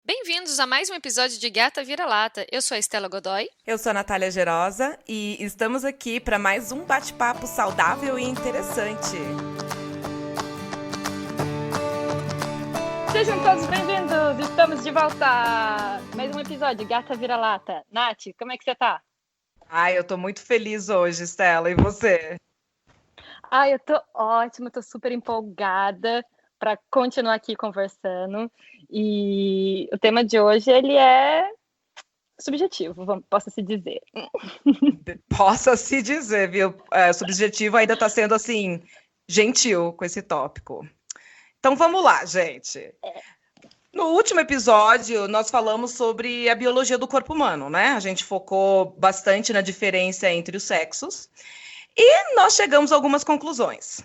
Bem-vindos a mais um episódio de Gata Vira-Lata. Eu sou a Estela Godoy. Eu sou a Natália Gerosa e estamos aqui para mais um bate-papo saudável e interessante. Sejam todos bem-vindos! Estamos de volta! Mais um episódio, Gata Vira-Lata. Nath, como é que você tá? Eu tô muito feliz hoje, Estela. E você? Eu tô ótima, tô super empolgada para continuar aqui conversando. E o tema de hoje, ele é subjetivo, posso-se dizer. Possa-se dizer, viu? Subjetivo ainda tá sendo, assim, gentil com esse tópico. Então vamos lá, gente. No último episódio, nós falamos sobre a biologia do corpo humano, né? A gente focou bastante na diferença entre os sexos e nós chegamos a algumas conclusões.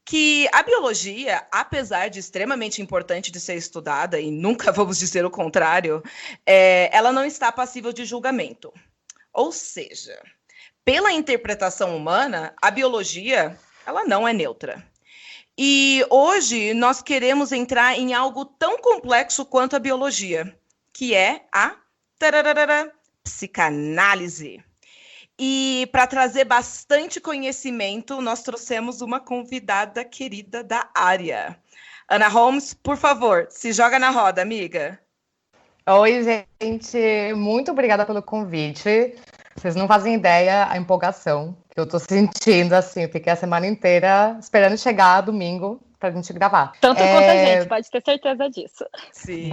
Que a biologia, apesar de extremamente importante de ser estudada, e nunca vamos dizer o contrário, ela não está passível de julgamento. Ou seja, pela interpretação humana, a biologia ela não é neutra. E hoje nós queremos entrar em algo tão complexo quanto a biologia, que é a psicanálise. E para trazer bastante conhecimento, nós trouxemos uma convidada querida da área. Ana Holmes, por favor, se joga na roda, amiga. Oi, gente. Muito obrigada pelo convite. Vocês não fazem ideia a empolgação que eu tô sentindo, assim. Fiquei a semana inteira esperando chegar domingo pra gente gravar. Tanto quanto a gente, pode ter certeza disso. Sim.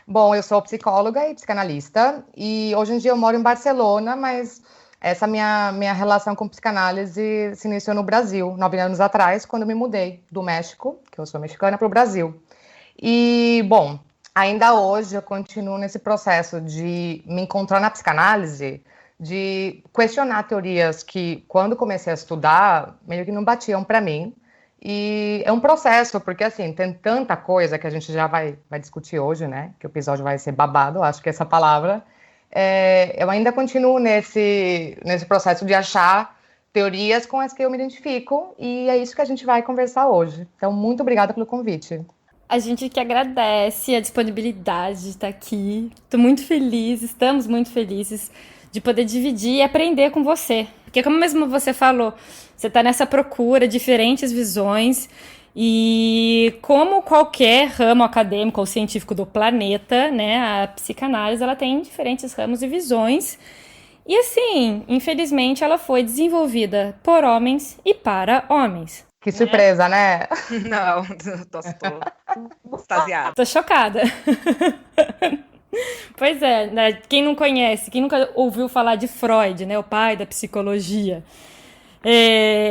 Bom, eu sou psicóloga e psicanalista e hoje em dia eu moro em Barcelona, mas essa minha relação com psicanálise se iniciou no Brasil, 9 anos atrás, quando eu me mudei do México, que eu sou mexicana, para o Brasil. E, bom, ainda hoje eu continuo nesse processo de me encontrar na psicanálise, de questionar teorias que, quando comecei a estudar, meio que não batiam para mim. E é um processo, porque assim, tem tanta coisa que a gente já vai discutir hoje, né? Que o episódio vai ser babado, acho que é essa palavra. Eu ainda continuo nesse processo de achar teorias com as que eu me identifico, e é isso que a gente vai conversar hoje. Então, muito obrigada pelo convite. A gente que agradece a disponibilidade de estar aqui. Estou muito feliz, estamos muito felizes de poder dividir e aprender com você. Porque como mesmo você falou, você está nessa procura, diferentes visões, e como qualquer ramo acadêmico ou científico do planeta, né, a psicanálise ela tem diferentes ramos e visões. E assim, infelizmente, ela foi desenvolvida por homens e para homens. Que surpresa, né? Não, tô extasiada. Tô chocada. Pois é, né? Quem não conhece, quem nunca ouviu falar de Freud, né, o pai da psicologia,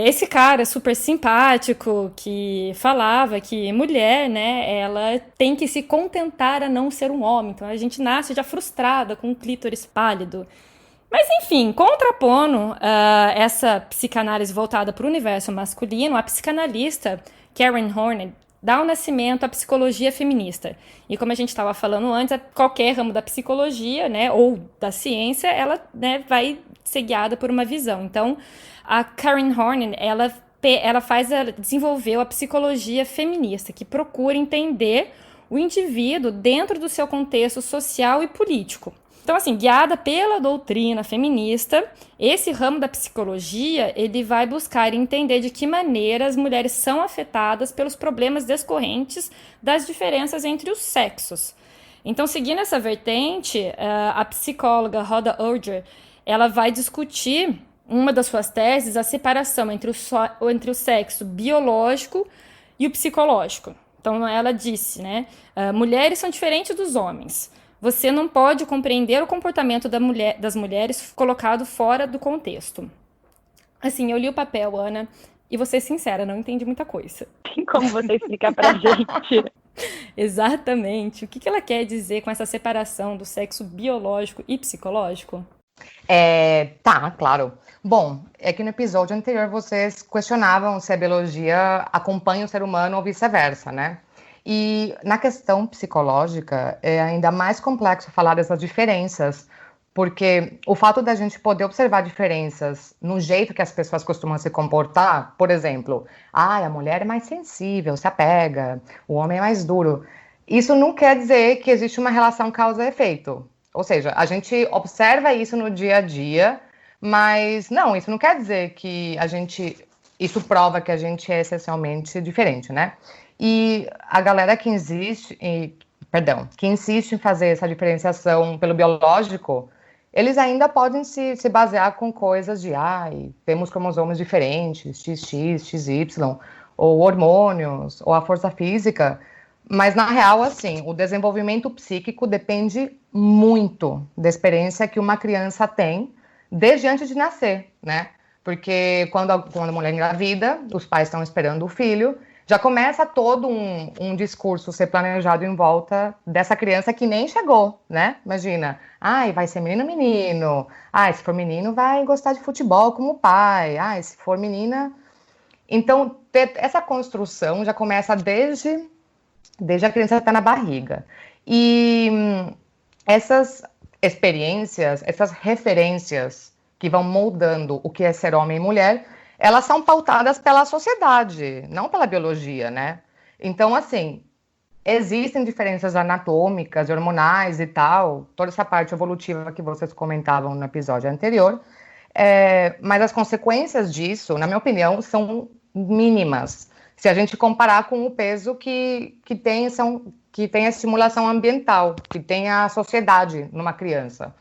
esse cara super simpático que falava que mulher, né, ela tem que se contentar a não ser um homem, então a gente nasce já frustrada com um clítoris pálido. Mas enfim, contrapondo essa psicanálise voltada para o universo masculino, a psicanalista Karen Horney dá o nascimento à psicologia feminista. E como a gente estava falando antes, qualquer ramo da psicologia, né, ou da ciência, ela, né, vai ser guiada por uma visão. Então, a Karen Horney, ela desenvolveu a psicologia feminista, que procura entender o indivíduo dentro do seu contexto social e político. Então, assim, guiada pela doutrina feminista, esse ramo da psicologia, ele vai buscar entender de que maneira as mulheres são afetadas pelos problemas decorrentes das diferenças entre os sexos. Então, seguindo essa vertente, a psicóloga Rhoda Olger, ela vai discutir, uma das suas teses, a separação entre o sexo biológico e o psicológico. Então, ela disse, né, mulheres são diferentes dos homens. Você não pode compreender o comportamento das mulheres colocado fora do contexto. Assim, eu li o papel, Ana, e vou ser sincera, não entendi muita coisa. Tem como você explicar pra gente? Exatamente. O que ela quer dizer com essa separação do sexo biológico e psicológico? Tá, claro. Bom, é que no episódio anterior vocês questionavam se a biologia acompanha o ser humano ou vice-versa, né? E na questão psicológica é ainda mais complexo falar dessas diferenças, porque o fato da gente poder observar diferenças no jeito que as pessoas costumam se comportar, por exemplo, a mulher é mais sensível, se apega, o homem é mais duro. Isso não quer dizer que existe uma relação causa-efeito. Ou seja, a gente observa isso no dia a dia, mas não, isso não quer dizer que isso prova que a gente é essencialmente diferente, né? E a galera que que insiste em fazer essa diferenciação pelo biológico, eles ainda podem se basear com coisas de, temos cromossomos diferentes, XX, XY, ou hormônios, ou a força física, mas na real, assim, o desenvolvimento psíquico depende muito da experiência que uma criança tem desde antes de nascer, né? Porque quando a mulher engravida, os pais estão esperando o filho, já começa todo um discurso ser planejado em volta dessa criança que nem chegou, né? Imagina, vai ser menino, menino. Se for menino, vai gostar de futebol como o pai. Se for menina... Então, essa construção já começa desde a criança estar na barriga. E essas experiências, essas referências que vão moldando o que é ser homem e mulher, elas são pautadas pela sociedade, não pela biologia, né? Então, assim, existem diferenças anatômicas, hormonais e tal, toda essa parte evolutiva que vocês comentavam no episódio anterior, mas as consequências disso, na minha opinião, são mínimas, se a gente comparar com o peso que tem a estimulação ambiental, que tem a sociedade numa criança.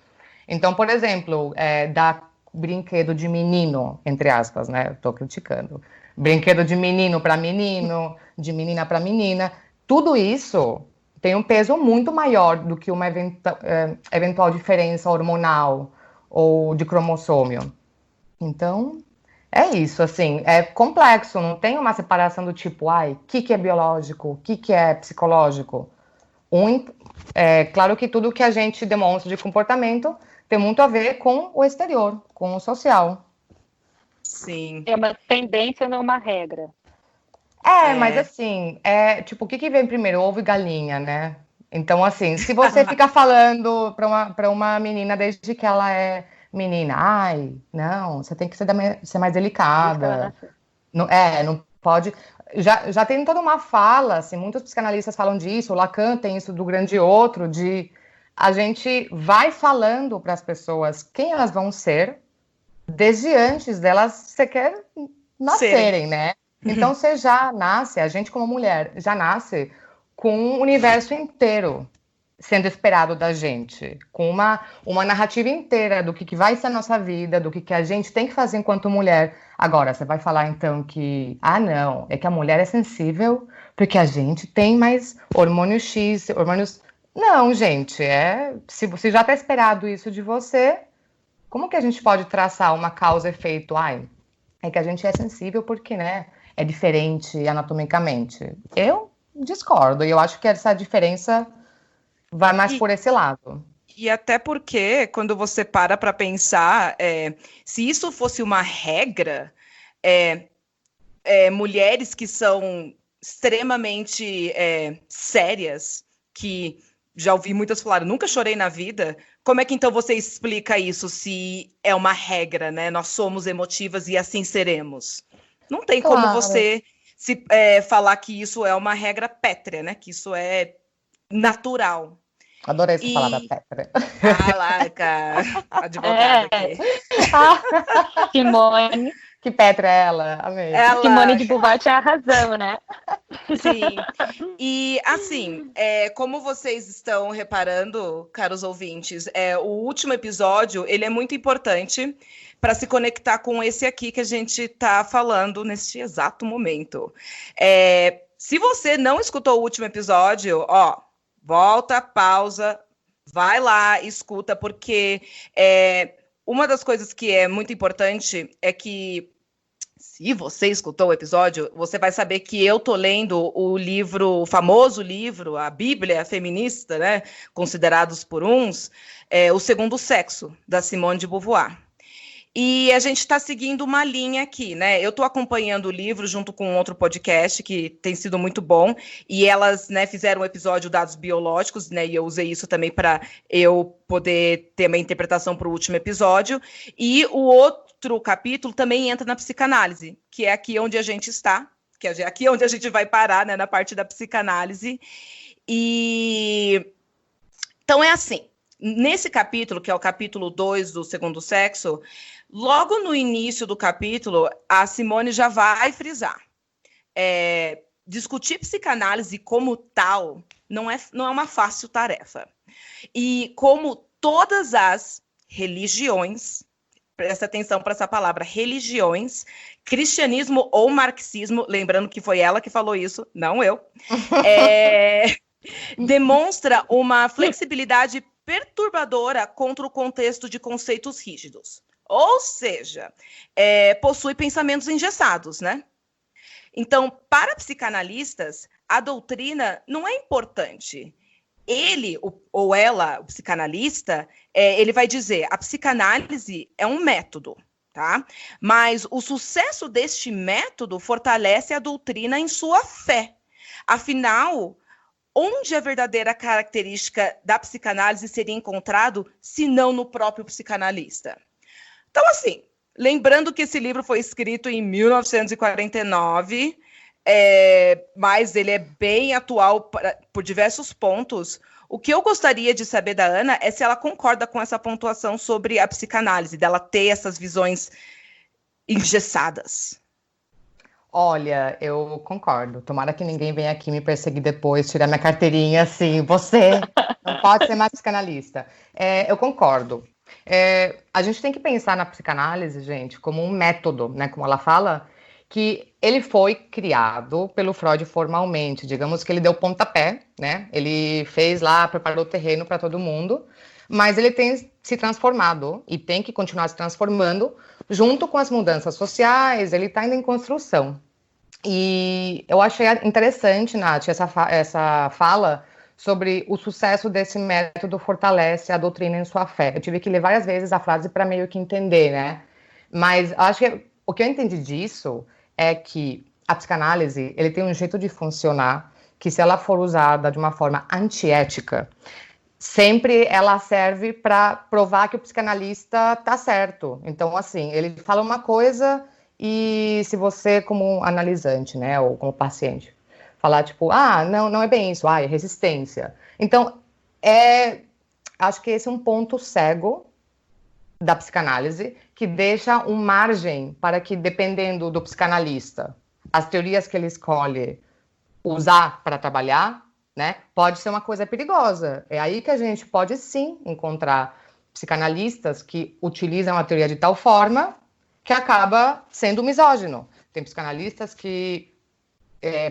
Então, por exemplo, dar brinquedo de menino, entre aspas, né? Estou criticando. Brinquedo de menino para menino, de menina para menina. Tudo isso tem um peso muito maior do que uma eventual diferença hormonal ou de cromossômio. Então, é isso, assim, é complexo, não tem uma separação do tipo, o que é biológico, o que é psicológico. Claro que tudo que a gente demonstra de comportamento tem muito a ver com o exterior, com o social. Sim. É uma tendência, não uma regra. Mas assim, tipo, o que vem primeiro, ovo e galinha, né? Então, assim, se você fica falando para uma menina desde que ela é menina, não, você tem que ser mais delicada. Não pode... Já tem toda uma fala, assim, muitos psicanalistas falam disso, o Lacan tem isso do grande outro, de a gente vai falando para as pessoas quem elas vão ser desde antes delas sequer nascerem, né? Então você já nasce, a gente como mulher, já nasce com um universo inteiro sendo esperado da gente, com uma narrativa inteira do que vai ser a nossa vida, do que a gente tem que fazer enquanto mulher. Agora, você vai falar então que, não, é que a mulher é sensível porque a gente tem mais hormônio X, hormônios... Não, gente, se você já está esperado isso de você, como que a gente pode traçar uma causa-efeito? É que a gente é sensível porque, né, é diferente anatomicamente. Eu discordo, e eu acho que essa diferença vai mais por esse lado. E até porque, quando você para pensar, se isso fosse uma regra, mulheres que são extremamente sérias, que já ouvi muitas falar, nunca chorei na vida, como é que então você explica isso se é uma regra, né? Nós somos emotivas e assim seremos. Não tem como você falar que isso é uma regra pétrea, né? Que isso é natural. Adorei essa palavra pétrea. Advogada aqui. Simone. Que Petra é ela? Amei. Simone de Beauvoir tinha razão, né? Sim. E, assim, como vocês estão reparando, caros ouvintes, o último episódio, ele é muito importante para se conectar com esse aqui que a gente está falando neste exato momento. Se você não escutou o último episódio, volta, pausa, vai lá, escuta, porque uma das coisas que é muito importante é que, se você escutou o episódio, você vai saber que eu tô lendo o famoso livro, a Bíblia feminista, né, considerados por uns, O Segundo Sexo, da Simone de Beauvoir. E a gente está seguindo uma linha aqui, né? Eu estou acompanhando o livro junto com outro podcast que tem sido muito bom, e elas, né, fizeram um episódio dados biológicos, né? E eu usei isso também para eu poder ter uma interpretação para o último episódio. E o outro capítulo também entra na psicanálise, que é aqui onde a gente está, que é aqui onde a gente vai parar, né? Na parte da psicanálise. E então é assim, nesse capítulo, que é o capítulo 2 do Segundo Sexo, logo no início do capítulo, a Simone já vai frisar. Discutir psicanálise como tal não é uma fácil tarefa. E como todas as religiões, presta atenção para essa palavra, religiões, cristianismo ou marxismo, lembrando que foi ela que falou isso, não eu, demonstra uma flexibilidade perturbadora contra o contexto de conceitos rígidos. Ou seja, possui pensamentos engessados, né? Então, para psicanalistas, a doutrina não é importante. Ele ou ela, o psicanalista, ele vai dizer, a psicanálise é um método, tá? Mas o sucesso deste método fortalece a doutrina em sua fé. Afinal, onde a verdadeira característica da psicanálise seria encontrado, se não no próprio psicanalista? Então, assim, lembrando que esse livro foi escrito em 1949, mas ele é bem atual por diversos pontos. O que eu gostaria de saber da Ana é se ela concorda com essa pontuação sobre a psicanálise, dela ter essas visões engessadas. Olha, eu concordo. Tomara que ninguém venha aqui me perseguir depois, tirar minha carteirinha assim. Você não pode ser mais psicanalista. Eu concordo. A gente tem que pensar na psicanálise, gente, como um método, né? Como ela fala, que ele foi criado pelo Freud formalmente. Digamos que ele deu pontapé, né? Ele fez lá, preparou o terreno para todo mundo, mas ele tem se transformado e tem que continuar se transformando junto com as mudanças sociais. Ele está ainda em construção. E eu achei interessante, Nath, essa fala sobre o sucesso desse método fortalece a doutrina em sua fé. Eu tive que ler várias vezes a frase para meio que entender, né? Mas acho que o que eu entendi disso é que a psicanálise, ele tem um jeito de funcionar que, se ela for usada de uma forma antiética, sempre ela serve para provar que o psicanalista tá certo. Então, assim, ele fala uma coisa e se você, como analisante, né, ou como paciente, falar tipo, não é bem isso, é resistência. Então, acho que esse é um ponto cego da psicanálise, que deixa um margem para que, dependendo do psicanalista, as teorias que ele escolhe usar para trabalhar, né, pode ser uma coisa perigosa. É aí que a gente pode, sim, encontrar psicanalistas que utilizam a teoria de tal forma que acaba sendo misógino. Tem psicanalistas que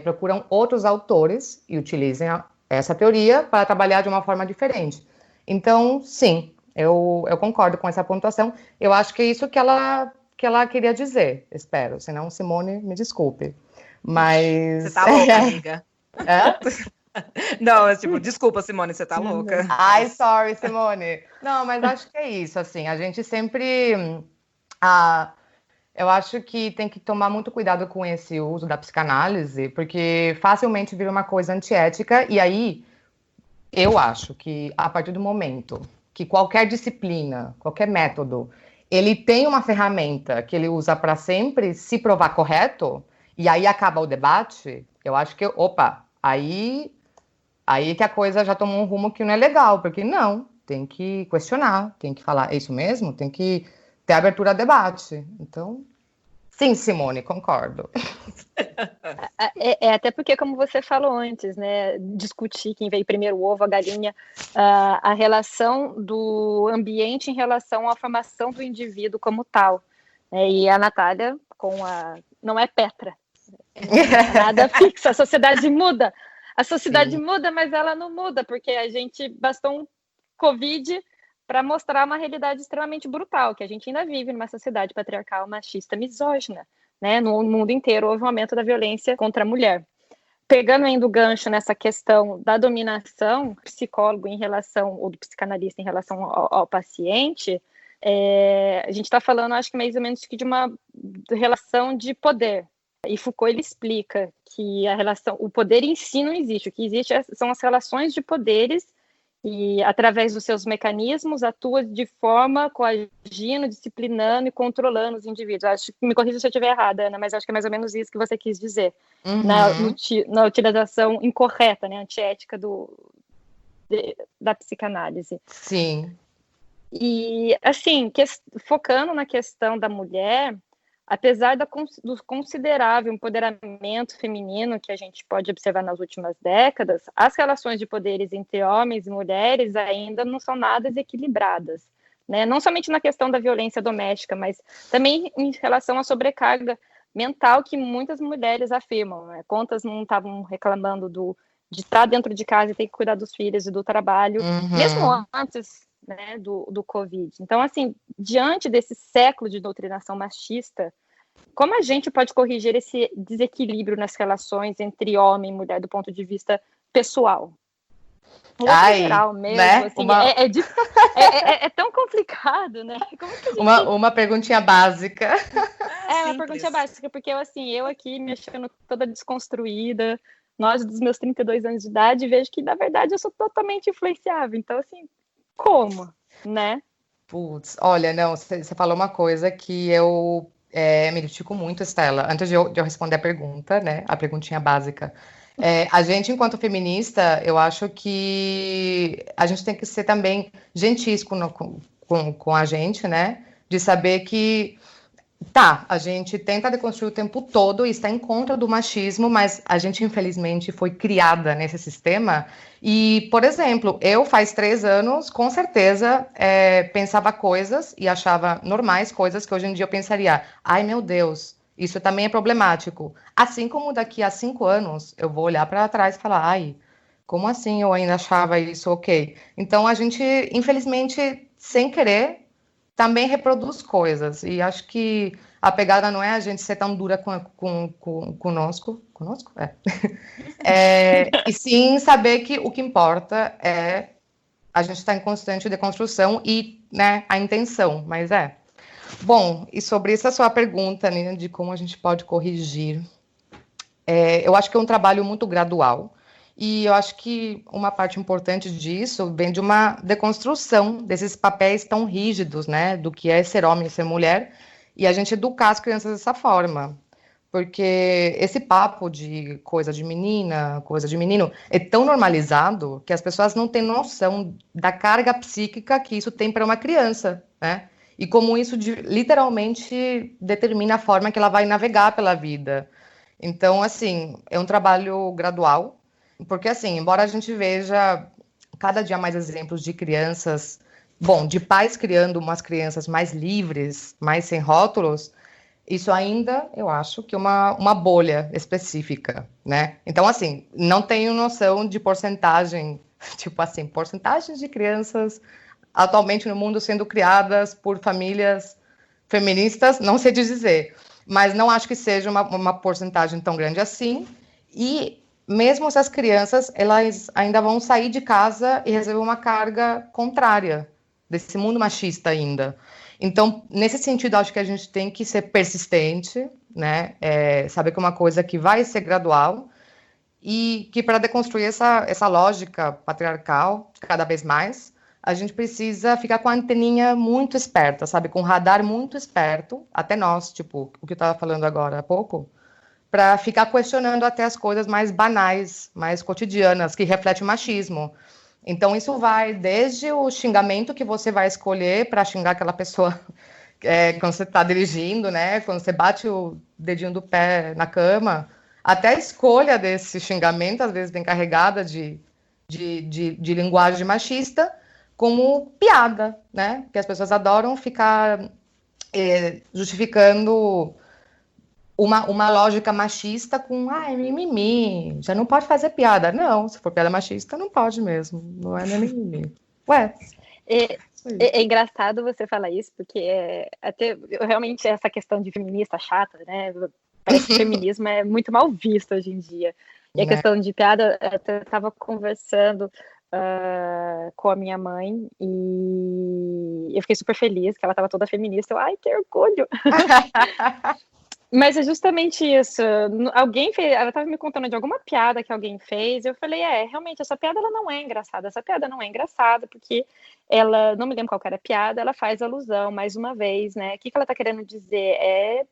procuram outros autores e utilizam essa teoria para trabalhar de uma forma diferente. Então, sim, eu concordo com essa pontuação. Eu acho que é isso que ela queria dizer, espero. Senão, Simone, me desculpe. Mas... Você tá louca, amiga. Não, tipo, desculpa, Simone, você tá louca. Ai, sorry, Simone. Não, mas acho que é isso, assim, a gente sempre... eu acho que tem que tomar muito cuidado com esse uso da psicanálise, porque facilmente vira uma coisa antiética, e aí eu acho que a partir do momento que qualquer disciplina, qualquer método, ele tem uma ferramenta que ele usa para sempre se provar correto, e aí acaba o debate, eu acho que, aí que a coisa já tomou um rumo que não é legal, porque não, tem que questionar, tem que falar, é isso mesmo? Tem que ter abertura a debate. Então, sim, Simone, concordo. Até porque, como você falou antes, né, discutir quem veio primeiro, o ovo, a galinha, a relação do ambiente em relação à formação do indivíduo como tal. E a Natália, não é Petra, nada fixo, a sociedade muda. A sociedade muda, mas ela não muda, porque a gente bastou um Covid para mostrar uma realidade extremamente brutal, que a gente ainda vive numa sociedade patriarcal, machista, misógina, né? No mundo inteiro houve um aumento da violência contra a mulher. Pegando ainda o gancho nessa questão da dominação, psicólogo em relação, ou do psicanalista em relação ao paciente, a gente está falando, acho que mais ou menos de uma relação de poder. E Foucault, ele explica que o poder em si não existe, o que existe são as relações de poderes e, através dos seus mecanismos, atua de forma coagindo, disciplinando e controlando os indivíduos. Acho que, me corrija se eu estiver errada, Ana, mas acho que é mais ou menos isso que você quis dizer, na utilização incorreta, né, antiética da psicanálise. Sim. E, assim, focando na questão da mulher, apesar do considerável empoderamento feminino que a gente pode observar nas últimas décadas, as relações de poderes entre homens e mulheres ainda não são nada equilibradas, né? Não somente na questão da violência doméstica, mas também em relação à sobrecarga mental que muitas mulheres afirmam, né? Quantas não estavam reclamando de estar dentro de casa e ter que cuidar dos filhos e do trabalho, mesmo antes, né, do Covid. Então, assim, diante desse século de doutrinação machista, como a gente pode corrigir esse desequilíbrio nas relações entre homem e mulher do ponto de vista pessoal? Ou geral mesmo, né? Assim, é tão complicado, né? Como que a gente... uma perguntinha básica. Uma perguntinha básica, porque eu aqui me achando toda desconstruída, nós dos meus 32 anos de idade, vejo que, na verdade, eu sou totalmente influenciável. Então, assim, como, né? Putz, olha, não, você falou uma coisa que eu me identifico muito, Estela. Antes de eu responder a pergunta, né, a perguntinha básica, a gente, enquanto feminista, eu acho que a gente tem que ser também gentis com a gente, né, de saber que a gente tenta deconstruir o tempo todo e está em contra do machismo, mas a gente, infelizmente, foi criada nesse sistema. E, por exemplo, eu faz 3 anos, com certeza, pensava coisas e achava normais coisas que hoje em dia eu pensaria, ai meu Deus, isso também é problemático. Assim como daqui a 5 anos eu vou olhar para trás e falar, ai, como assim eu ainda achava isso ok? Então a gente, infelizmente, sem querer, também reproduz coisas, e acho que a pegada não é a gente ser tão dura conosco, e sim saber que o que importa é a gente estar em constante deconstrução e, né, a intenção, mas Bom, e sobre essa sua pergunta, né, de como a gente pode corrigir, eu acho que é um trabalho muito gradual, e eu acho que uma parte importante disso vem de uma deconstrução desses papéis tão rígidos, né, do que é ser homem e ser mulher, e a gente educar as crianças dessa forma. Porque esse papo de coisa de menina, coisa de menino, é tão normalizado que as pessoas não têm noção da carga psíquica que isso tem para uma criança, né? E como isso literalmente determina a forma que ela vai navegar pela vida. Então, assim, é um trabalho gradual, porque, assim, embora a gente veja cada dia mais exemplos de crianças, de pais criando umas crianças mais livres, mais sem rótulos, isso ainda, eu acho, que é uma bolha específica, né? Então, assim, não tenho noção de porcentagem, tipo assim, porcentagens de crianças atualmente no mundo sendo criadas por famílias feministas, não sei dizer, mas não acho que seja uma porcentagem tão grande assim, e mesmo essas crianças, elas ainda vão sair de casa e receber uma carga contrária desse mundo machista ainda. Então, nesse sentido, acho que a gente tem que ser persistente, né? Saber que é uma coisa que vai ser gradual e que para deconstruir essa lógica patriarcal, cada vez mais, a gente precisa ficar com a anteninha muito esperta, sabe? Com o radar muito esperto, até nós, tipo, o que eu estava falando agora há pouco, para ficar questionando até as coisas mais banais, mais cotidianas, que refletem o machismo. Então, isso vai desde o xingamento que você vai escolher para xingar aquela pessoa quando você está dirigindo, né? Quando você bate o dedinho do pé na cama, até a escolha desse xingamento, às vezes, bem carregada de linguagem machista, como piada, né? Que as pessoas adoram ficar justificando uma lógica machista com mimimi, já não pode fazer piada. Não, se for piada machista, não pode mesmo, não é mimimi. É engraçado você falar isso, porque até realmente essa questão de feminista chata, né? Parece que o feminismo é muito mal visto hoje em dia. E a questão de piada, eu estava conversando com a minha mãe e eu fiquei super feliz que ela estava toda feminista. Ai, que orgulho! Mas é justamente isso. Alguém fez, ela estava me contando de alguma piada que alguém fez, e eu falei, realmente, essa piada ela não é engraçada. Essa piada não é engraçada, porque ela, não me lembro qual que era a piada, ela faz alusão, mais uma vez, né? O que ela está querendo dizer? É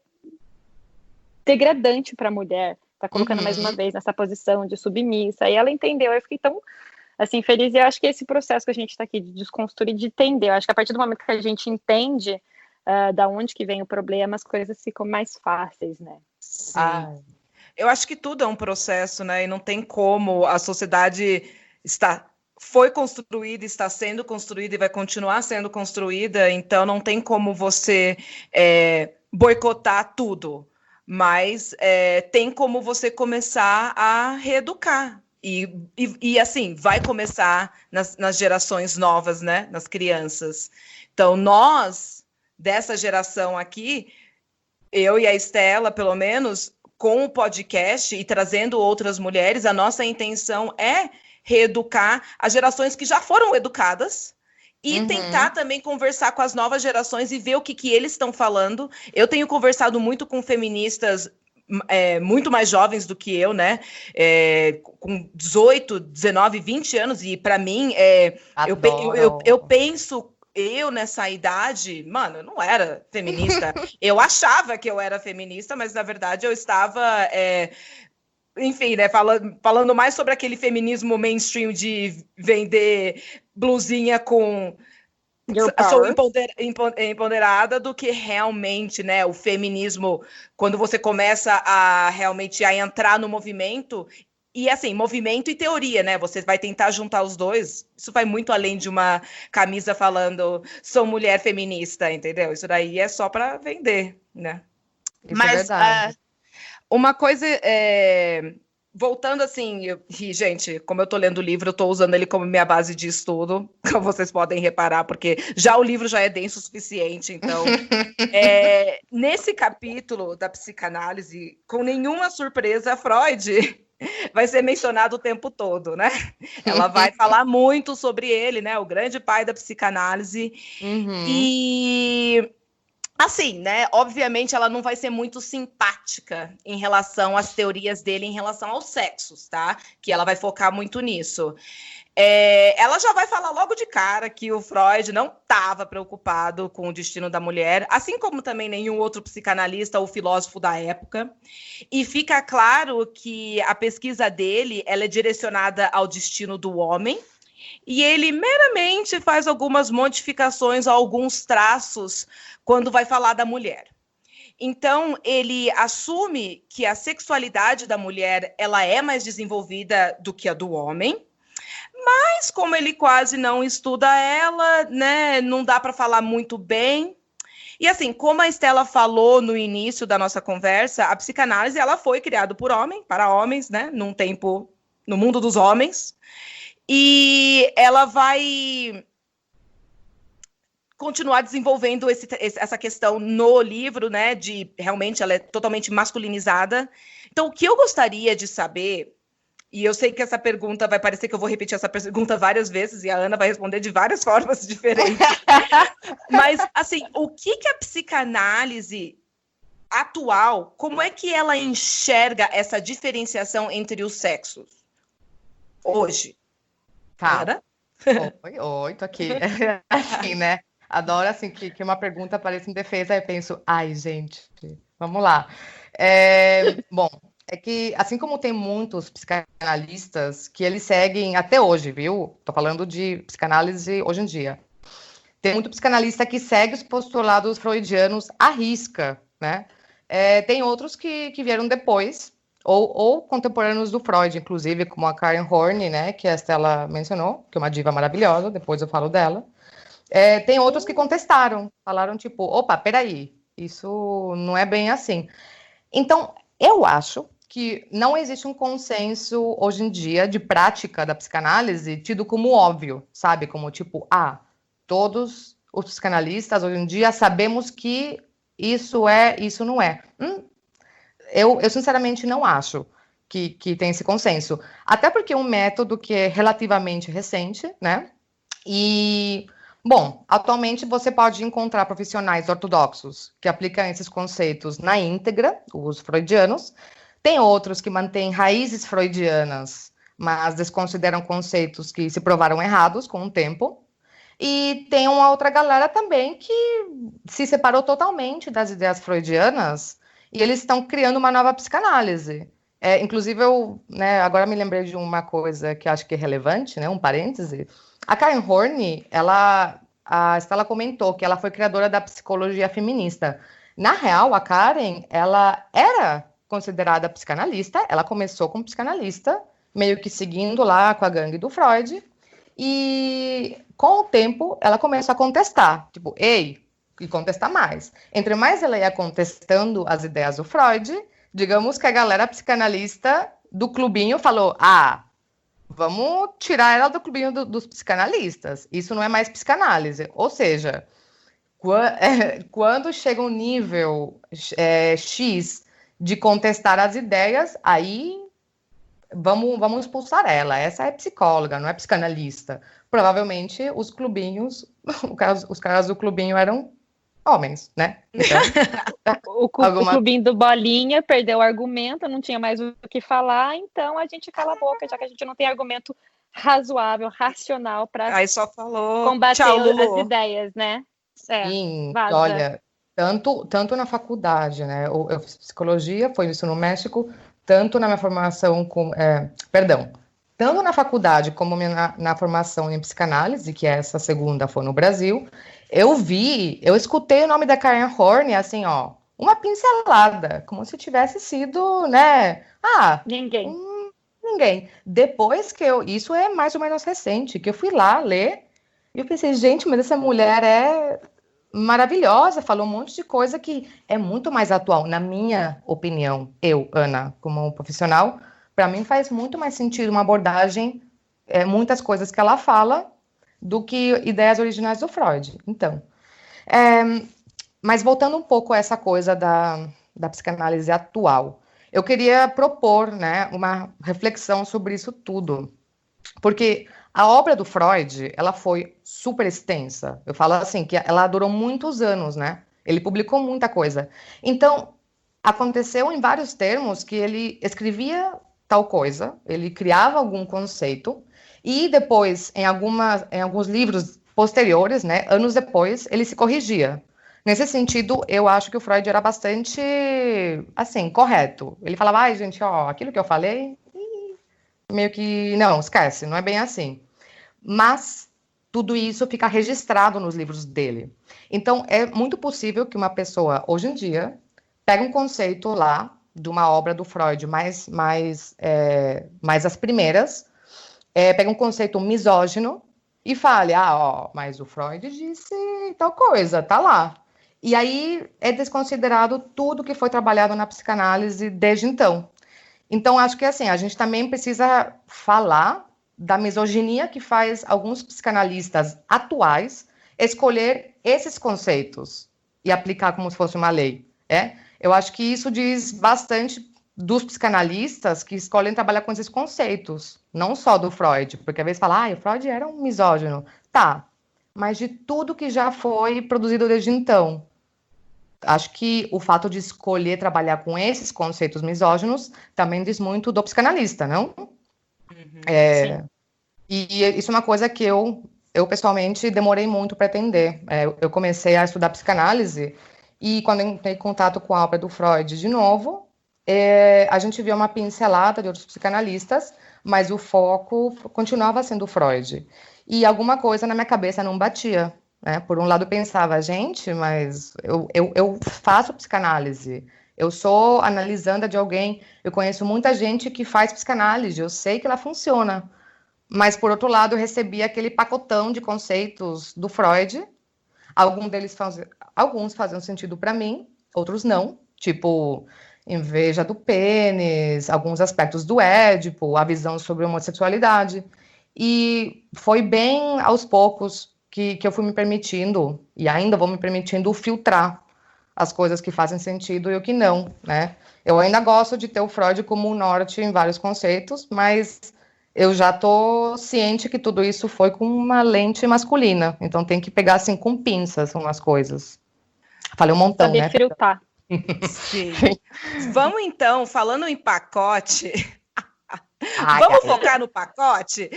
degradante para a mulher, tá colocando mais uma vez nessa posição de submissa. E ela entendeu, eu fiquei tão, assim, feliz. E eu acho que esse processo que a gente está aqui de desconstruir, de entender, eu acho que a partir do momento que a gente entende da onde que vem o problema, as coisas ficam mais fáceis, né? Sim. Eu acho que tudo é um processo, né? E não tem como a sociedade foi construída, está sendo construída e vai continuar sendo construída, então não tem como você boicotar tudo, mas tem como você começar a reeducar. E assim, vai começar nas gerações novas, né? Nas crianças. Então, nós, dessa geração aqui, eu e a Estela, pelo menos, com o podcast e trazendo outras mulheres, a nossa intenção é reeducar as gerações que já foram educadas e tentar também conversar com as novas gerações e ver o que eles estão falando. Eu tenho conversado muito com feministas muito mais jovens do que eu, né? Com 18, 19, 20 anos, e para mim, eu penso... Eu, nessa idade, mano, eu não era feminista. Eu achava que eu era feminista, mas, na verdade, eu estava... enfim, né, falando mais sobre aquele feminismo mainstream de vender blusinha com... Sou empoderada do que realmente, né, o feminismo, quando você começa a realmente a entrar no movimento... E assim, movimento e teoria, né? Você vai tentar juntar os dois. Isso vai muito além de uma camisa falando sou mulher feminista, entendeu? Isso daí é só para vender, né? Mas uma coisa, voltando assim, gente, como eu tô lendo o livro, eu tô usando ele como minha base de estudo, como vocês podem reparar, porque já o livro já é denso o suficiente, então... nesse capítulo da psicanálise, com nenhuma surpresa, Freud... vai ser mencionado o tempo todo, né? Ela vai falar muito sobre ele, né? O grande pai da psicanálise. E, assim, né? Obviamente, ela não vai ser muito simpática em relação às teorias dele em relação aos sexos, tá? Que ela vai focar muito nisso. Ela já vai falar logo de cara que o Freud não estava preocupado com o destino da mulher, assim como também nenhum outro psicanalista ou filósofo da época. E fica claro que a pesquisa dele ela é direcionada ao destino do homem, e ele meramente faz algumas modificações a alguns traços quando vai falar da mulher. Então, ele assume que a sexualidade da mulher ela é mais desenvolvida do que a do homem, mas como ele quase não estuda ela, né, não dá para falar muito bem. E assim, como a Estela falou no início da nossa conversa, a psicanálise ela foi criada por homem, para homens, né, num tempo, no mundo dos homens, e ela vai continuar desenvolvendo essa questão no livro, né, de realmente ela é totalmente masculinizada. Então, o que eu gostaria de saber... E eu sei que essa pergunta vai parecer que eu vou repetir essa pergunta várias vezes e a Ana vai responder de várias formas diferentes. Mas, assim, o que a psicanálise atual, como é que ela enxerga essa diferenciação entre os sexos hoje? Tá. Oi, tô aqui. Assim, né? Adoro, assim, que uma pergunta pareça indefesa, aí eu penso, ai, gente, vamos lá. Bom... É que, assim como tem muitos psicanalistas que eles seguem até hoje, viu? Tô falando de psicanálise hoje em dia. Tem muito psicanalista que segue os postulados freudianos à risca, né? Tem outros que vieram depois, ou contemporâneos do Freud, inclusive, como a Karen Horney, né? Que a Estela mencionou, que é uma diva maravilhosa, depois eu falo dela. Tem outros que contestaram, falaram tipo, opa, peraí, isso não é bem assim. Então, eu acho que não existe um consenso hoje em dia de prática da psicanálise tido como óbvio, sabe? Como tipo, todos os psicanalistas hoje em dia sabemos que isso não é. Eu sinceramente não acho que tem esse consenso. Até porque é um método que é relativamente recente, né? E Bom, atualmente você pode encontrar profissionais ortodoxos que aplicam esses conceitos na íntegra, os freudianos. Tem outros que mantêm raízes freudianas, mas desconsideram conceitos que se provaram errados com o tempo. E tem uma outra galera também que se separou totalmente das ideias freudianas e eles estão criando uma nova psicanálise. Inclusive, agora me lembrei de uma coisa que acho que é relevante, né, um parêntese. A Karen Horney, a Estela comentou que ela foi criadora da psicologia feminista. Na real, a Karen, ela era considerada psicanalista, ela começou como psicanalista, meio que seguindo lá com a gangue do Freud, e com o tempo ela começou a contestar, tipo, e contestar mais. Entre mais ela ia contestando as ideias do Freud, digamos que a galera psicanalista do clubinho falou, vamos tirar ela do clubinho dos psicanalistas. Isso não é mais psicanálise. Ou seja, quando chega um nível X de contestar as ideias, aí vamos expulsar ela. Essa é psicóloga, não é psicanalista. Provavelmente os clubinhos, os caras do clubinho eram homens, né? Então, o clubinho do Bolinha perdeu o argumento, não tinha mais o que falar, então a gente cala a boca, já que a gente não tem argumento razoável, racional para Aí só falou combater tchau, Lulu. as ideias, né? Sim, vaza. olha, tanto na faculdade, né? Eu fiz psicologia, foi isso no México, tanto na minha formação tanto na faculdade como na formação em psicanálise, que essa segunda foi no Brasil, eu escutei o nome da Karen Horney, assim, ó, uma pincelada, como se tivesse sido, né? Ninguém. Ninguém. Depois isso é mais ou menos recente, que eu fui lá ler, e eu pensei, gente, mas essa mulher é maravilhosa, falou um monte de coisa que é muito mais atual, na minha opinião, Ana, como profissional, para mim faz muito mais sentido uma abordagem, muitas coisas que ela fala, do que ideias originais do Freud. Então, mas voltando um pouco a essa coisa da psicanálise atual, eu queria propor, né, uma reflexão sobre isso tudo, porque a obra do Freud, ela foi super extensa. Eu falo assim, que ela durou muitos anos, né? Ele publicou muita coisa. Então, aconteceu em vários termos que ele escrevia tal coisa, ele criava algum conceito, e depois, em alguns livros posteriores, né, anos depois, ele se corrigia. Nesse sentido, eu acho que o Freud era bastante, assim, correto. Ele falava, gente, aquilo que eu falei, meio que, não, esquece, não é bem assim. Mas tudo isso fica registrado nos livros dele. Então, é muito possível que uma pessoa, hoje em dia, pegue um conceito lá, de uma obra do Freud, mais as primeiras, pega um conceito misógino e fale, mas o Freud disse tal coisa, tá lá. E aí é desconsiderado tudo que foi trabalhado na psicanálise desde então. Então, acho que assim, a gente também precisa falar da misoginia que faz alguns psicanalistas atuais escolher esses conceitos e aplicar como se fosse uma lei. Eu acho que isso diz bastante dos psicanalistas que escolhem trabalhar com esses conceitos, não só do Freud, porque às vezes fala, o Freud era um misógino. Tá, mas de tudo que já foi produzido desde então. Acho que o fato de escolher trabalhar com esses conceitos misóginos também diz muito do psicanalista, não? Sim. E isso é uma coisa que eu pessoalmente demorei muito para entender. Eu comecei a estudar psicanálise e quando entrei em contato com a obra do Freud de novo, a gente viu uma pincelada de outros psicanalistas, mas o foco continuava sendo Freud. E alguma coisa na minha cabeça não batia. Por um lado, eu pensava, gente, mas eu faço psicanálise, eu sou analisanda de alguém, eu conheço muita gente que faz psicanálise, eu sei que ela funciona. Mas, por outro lado, eu recebi aquele pacotão de conceitos do Freud, alguns faziam sentido para mim, outros não, tipo inveja do pênis, alguns aspectos do Édipo, a visão sobre homossexualidade. E foi bem aos poucos que eu fui me permitindo, e ainda vou me permitindo, filtrar as coisas que fazem sentido e o que não, né? Eu ainda gosto de ter o Freud como um norte em vários conceitos, mas eu já tô ciente que tudo isso foi com uma lente masculina. Então tem que pegar assim com pinças umas coisas. Falei um montão, Saber né? filtrar. Sim. Vamos então, falando em pacote, Ai, vamos cara. focar no pacote?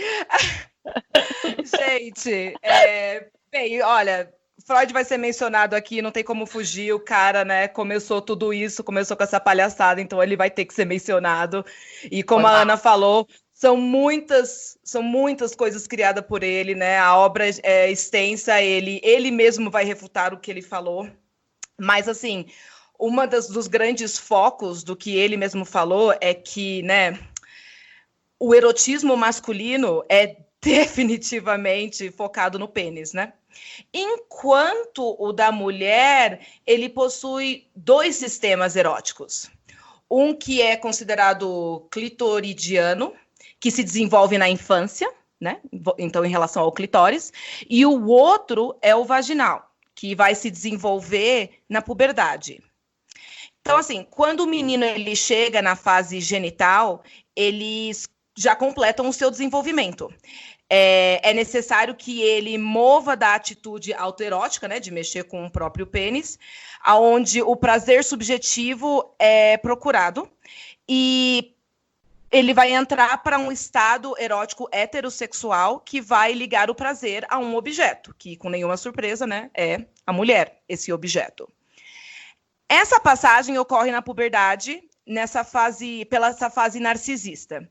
Gente, bem, olha, Freud vai ser mencionado aqui, não tem como fugir, o cara, né, começou tudo isso, começou com essa palhaçada, então ele vai ter que ser mencionado. E como a Ana falou, são muitas coisas criadas por ele, né? A obra é extensa, ele mesmo vai refutar o que ele falou. Mas, assim, dos grandes focos do que ele mesmo falou é que, né, o erotismo masculino é definitivamente focado no pênis, né? Enquanto o da mulher, ele possui 2 sistemas eróticos. Um que é considerado clitoridiano, que se desenvolve na infância, né? Então, em relação ao clitóris, e o outro é o vaginal, que vai se desenvolver na puberdade. Então, assim, quando o menino ele chega na fase genital, eles já completam o seu desenvolvimento. É necessário que ele mova da atitude autoerótica, né, de mexer com o próprio pênis, aonde o prazer subjetivo é procurado, e ele vai entrar para um estado erótico heterossexual que vai ligar o prazer a um objeto, que, com nenhuma surpresa, né, é a mulher, esse objeto. Essa passagem ocorre na puberdade, pela essa fase narcisista.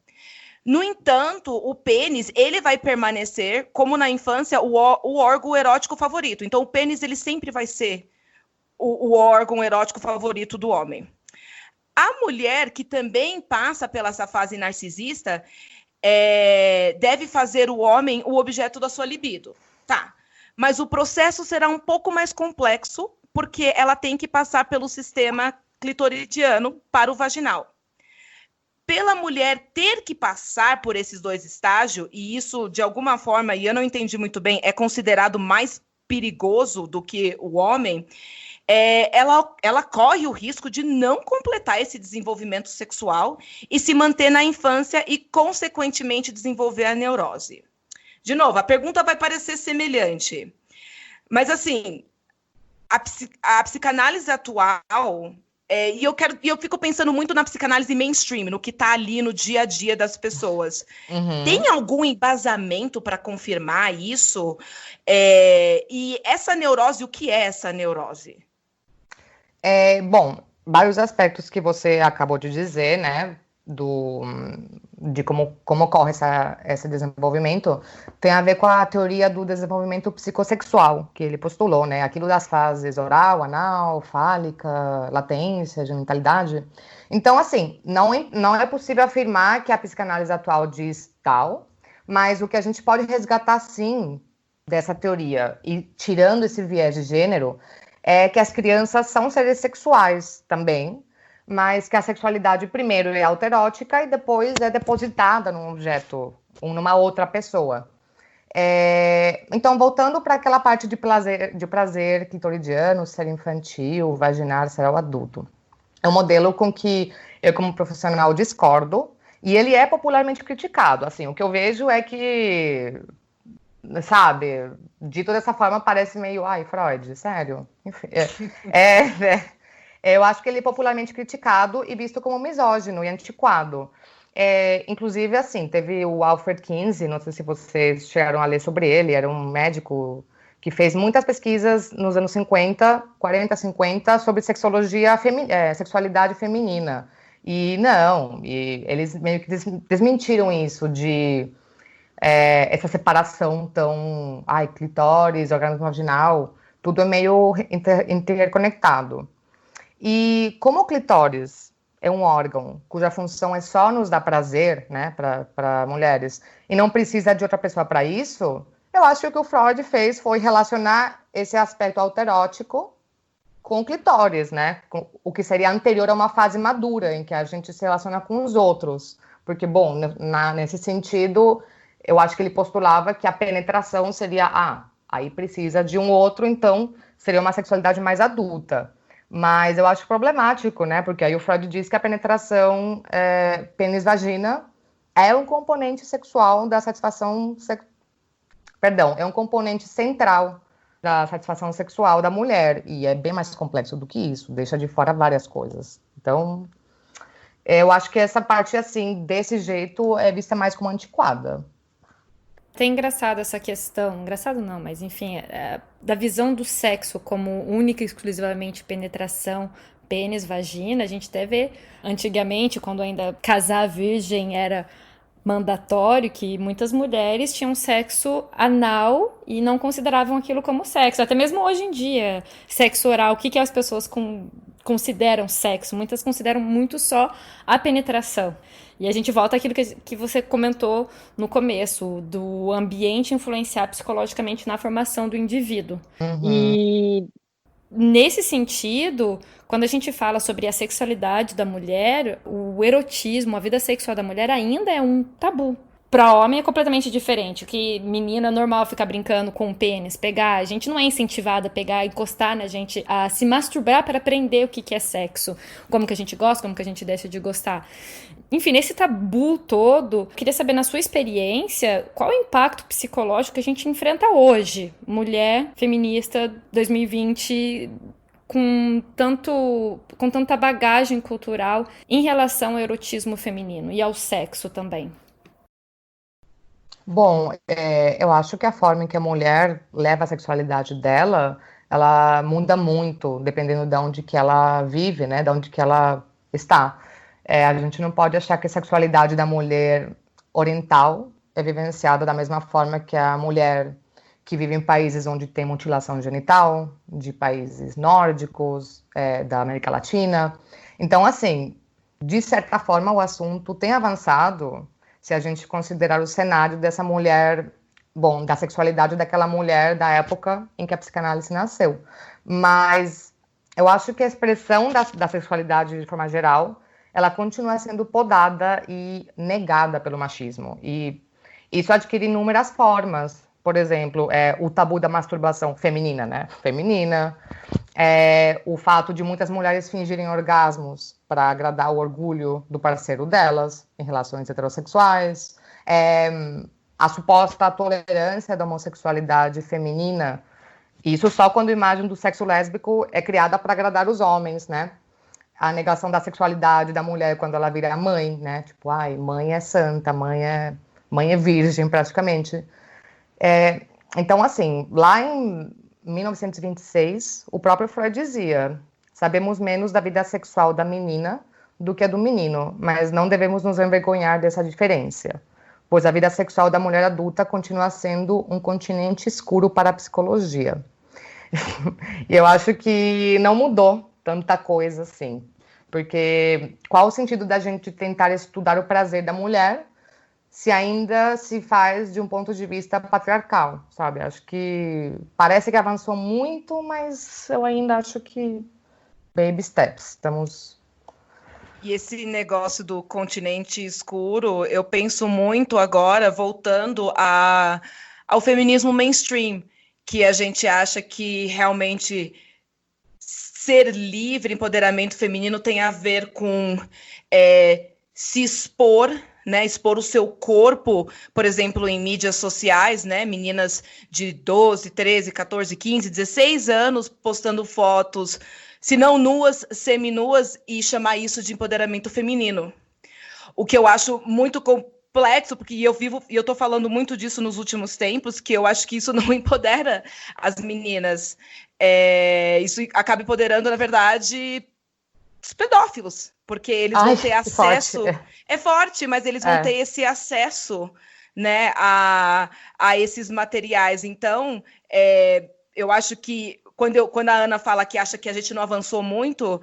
No entanto, o pênis, ele vai permanecer, como na infância, o órgão erótico favorito. Então, o pênis, ele sempre vai ser o órgão erótico favorito do homem. A mulher, que também passa pela essa fase narcisista, deve fazer o homem o objeto da sua libido. Tá, mas o processo será um pouco mais complexo, porque ela tem que passar pelo sistema clitoridiano para o vaginal. Pela mulher ter que passar por esses 2 estágios, e isso, de alguma forma, e eu não entendi muito bem, é considerado mais perigoso do que o homem, ela corre o risco de não completar esse desenvolvimento sexual e se manter na infância e, consequentemente, desenvolver a neurose. De novo, a pergunta vai parecer semelhante, mas, assim, a psicanálise atual... E eu fico pensando muito na psicanálise mainstream, no que está ali no dia a dia das pessoas. Tem algum embasamento para confirmar isso? E essa neurose, o que é essa neurose? Bom, vários aspectos que você acabou de dizer, né, de como ocorre esse desenvolvimento, tem a ver com a teoria do desenvolvimento psicossexual, que ele postulou, né, aquilo das fases oral, anal, fálica, latência, genitalidade. Então, assim, não é possível afirmar que a psicanálise atual diz tal, mas o que a gente pode resgatar, sim, dessa teoria, e tirando esse viés de gênero, é que as crianças são seres sexuais também, mas que a sexualidade primeiro é autoerótica e depois é depositada num objeto, ou numa outra pessoa. Então, voltando para aquela parte de prazer clitoridiano, ser infantil, vaginal, ser ao adulto. É um modelo com que eu, como profissional, discordo, e ele é popularmente criticado. Assim, o que eu vejo é que, sabe, dito dessa forma, parece meio, ai, Freud, sério? Enfim, eu acho que ele é popularmente criticado e visto como misógino e antiquado. Inclusive, assim, teve o Alfred Kinsey, não sei se vocês chegaram a ler sobre ele, era um médico que fez muitas pesquisas nos anos 40, 50, sobre sexualidade feminina. E eles meio que desmentiram isso de essa separação tão, clitóris, organismo vaginal, tudo é meio interconectado. E como o clitóris é um órgão cuja função é só nos dar prazer, né, para mulheres, e não precisa de outra pessoa para isso, eu acho que o que o Freud fez foi relacionar esse aspecto autoerótico com o clitóris, né, com o que seria anterior a uma fase madura, em que a gente se relaciona com os outros. Porque, bom, nesse sentido, eu acho que ele postulava que a penetração seria, aí precisa de um outro, então seria uma sexualidade mais adulta. Mas eu acho problemático, né? Porque aí o Freud diz que a penetração pênis-vagina é um componente sexual da satisfação, é um componente central da satisfação sexual da mulher, e é bem mais complexo do que isso, deixa de fora várias coisas. Então, eu acho que essa parte, assim, desse jeito, é vista mais como antiquada. É engraçado essa questão, engraçado não, mas enfim, da visão do sexo como única e exclusivamente penetração, pênis, vagina. A gente até vê antigamente, quando ainda casar virgem era mandatório, que muitas mulheres tinham sexo anal e não consideravam aquilo como sexo. Até mesmo hoje em dia, sexo oral, o que as pessoas consideram sexo? Muitas consideram muito só a penetração. E a gente volta àquilo que você comentou no começo, do ambiente influenciar psicologicamente na formação do indivíduo. E nesse sentido, quando a gente fala sobre a sexualidade da mulher, o erotismo, a vida sexual da mulher ainda é um tabu. Para homem é completamente diferente, que menina normal ficar brincando com o pênis, pegar, a gente não é incentivada a pegar, encostar na gente, a se masturbar para aprender o que é sexo, como que a gente gosta, como que a gente deixa de gostar. Enfim, nesse tabu todo, queria saber, na sua experiência, qual é o impacto psicológico que a gente enfrenta hoje, mulher feminista 2020, com tanta bagagem cultural em relação ao erotismo feminino e ao sexo também. Bom, eu acho que a forma em que a mulher leva a sexualidade dela, ela muda muito, dependendo de onde que ela vive, né, de onde que ela está. A gente não pode achar que a sexualidade da mulher oriental é vivenciada da mesma forma que a mulher que vive em países onde tem mutilação genital, de países nórdicos, da América Latina. Então, assim, de certa forma, o assunto tem avançado se a gente considerar o cenário dessa mulher, bom, da sexualidade daquela mulher da época em que a psicanálise nasceu. Mas eu acho que a expressão da sexualidade, de forma geral, ela continua sendo podada e negada pelo machismo. E isso adquire inúmeras formas. Por exemplo, o tabu da masturbação feminina, né? Feminina. O fato de muitas mulheres fingirem orgasmos para agradar o orgulho do parceiro delas em relações heterossexuais. A suposta tolerância da homossexualidade feminina. Isso só quando a imagem do sexo lésbico é criada para agradar os homens, né? A negação da sexualidade da mulher quando ela vira mãe, né? Tipo, mãe é santa, mãe é virgem, praticamente. Então, assim, lá em 1926, o próprio Freud dizia: sabemos menos da vida sexual da menina do que a do menino, mas não devemos nos envergonhar dessa diferença, pois a vida sexual da mulher adulta continua sendo um continente escuro para a psicologia. E eu acho que não mudou tanta coisa assim, porque qual o sentido da gente tentar estudar o prazer da mulher se ainda se faz de um ponto de vista patriarcal, sabe? Acho que parece que avançou muito, mas eu ainda acho que baby steps, estamos... E esse negócio do continente escuro, eu penso muito agora, voltando ao feminismo mainstream, que a gente acha que realmente ser livre, empoderamento feminino tem a ver com se expor, né, expor o seu corpo, por exemplo, em mídias sociais, né, meninas de 12, 13, 14, 15, 16 anos postando fotos, se não nuas, seminuas, e chamar isso de empoderamento feminino. O que eu acho muito complexo, porque eu estou falando muito disso nos últimos tempos, que eu acho que isso não empodera as meninas. Isso acaba empoderando, na verdade, os pedófilos, porque eles vão ter acesso... Forte. É forte, mas eles vão ter esse acesso, né, a esses materiais. Então, eu acho que quando a Ana fala que acha que a gente não avançou muito,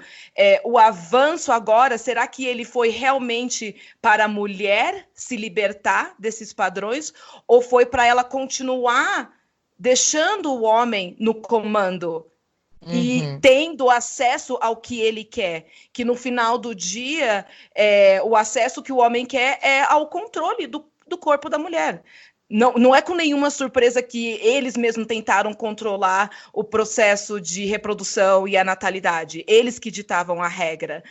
o avanço agora, será que ele foi realmente para a mulher se libertar desses padrões, ou foi para ela continuar deixando o homem no comando? E tendo acesso ao que ele quer, que no final do dia, o acesso que o homem quer é ao controle do corpo da mulher. Não é com nenhuma surpresa que eles mesmos tentaram controlar o processo de reprodução e a natalidade. Eles que ditavam a regra.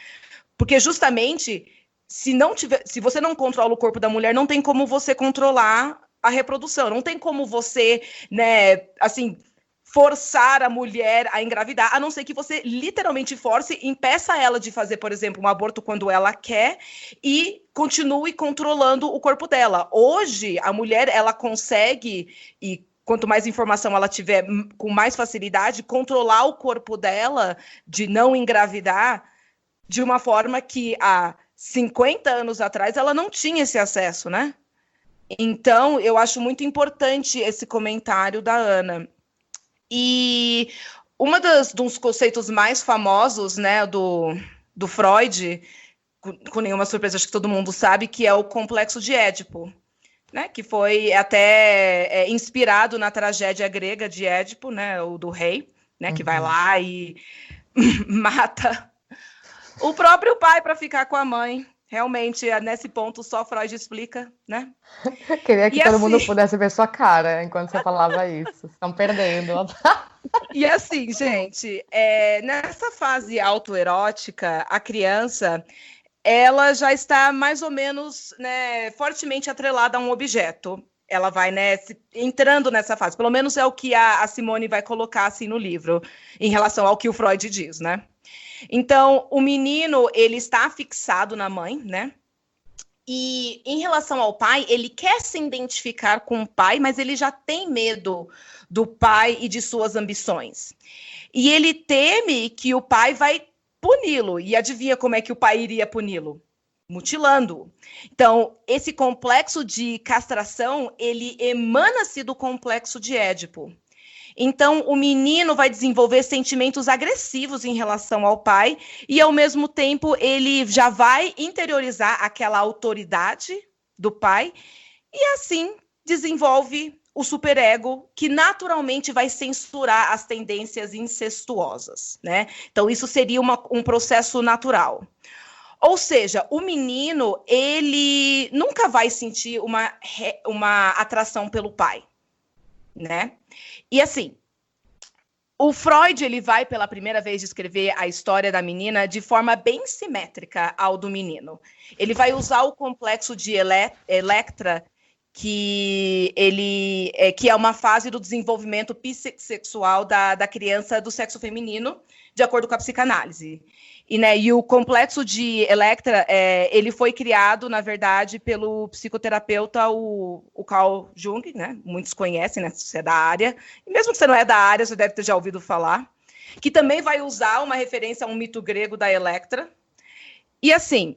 Porque justamente se você não controla o corpo da mulher, não tem como você controlar a reprodução, não tem como você, né, assim, forçar a mulher a engravidar, a não ser que você literalmente force, impeça ela de fazer, por exemplo, um aborto quando ela quer e continue controlando o corpo dela. Hoje, a mulher, ela consegue, e quanto mais informação ela tiver, com mais facilidade, controlar o corpo dela de não engravidar de uma forma que há 50 anos atrás ela não tinha esse acesso, né? Então, eu acho muito importante esse comentário da Ana. E dos conceitos mais famosos, né, do Freud, com nenhuma surpresa, acho que todo mundo sabe, que é o complexo de Édipo, né, que foi até inspirado na tragédia grega de Édipo, né, o do rei, né, que vai lá e mata o próprio pai para ficar com a mãe. Realmente, nesse ponto, só Freud explica, né? Queria que todo mundo pudesse ver sua cara enquanto você falava isso. Estão perdendo. E assim, gente, nessa fase autoerótica, a criança, ela já está mais ou menos, né, fortemente atrelada a um objeto. Ela vai, né, entrando nessa fase. Pelo menos é o que a Simone vai colocar assim no livro, em relação ao que o Freud diz, né? Então, o menino, ele está fixado na mãe, né? E em relação ao pai, ele quer se identificar com o pai, mas ele já tem medo do pai e de suas ambições. E ele teme que o pai vai puni-lo. E adivinha como é que o pai iria puni-lo? Mutilando-o. Então, esse complexo de castração, ele emana-se do complexo de Édipo. Então, o menino vai desenvolver sentimentos agressivos em relação ao pai e, ao mesmo tempo, ele já vai interiorizar aquela autoridade do pai e, assim, desenvolve o superego, que naturalmente vai censurar as tendências incestuosas, né? Então, isso seria um processo natural. Ou seja, o menino, ele nunca vai sentir uma atração pelo pai, né? E assim, o Freud, ele vai pela primeira vez descrever a história da menina de forma bem simétrica ao do menino. Ele vai usar o complexo de Electra, que é uma fase do desenvolvimento psicosexual da criança do sexo feminino, de acordo com a psicanálise. E o complexo de Electra, ele foi criado, na verdade, pelo psicoterapeuta, o Carl Jung, né? Muitos conhecem, né? Se você é da área. E mesmo que você não é da área, você deve ter já ouvido falar. Que também vai usar uma referência a um mito grego da Electra. E assim,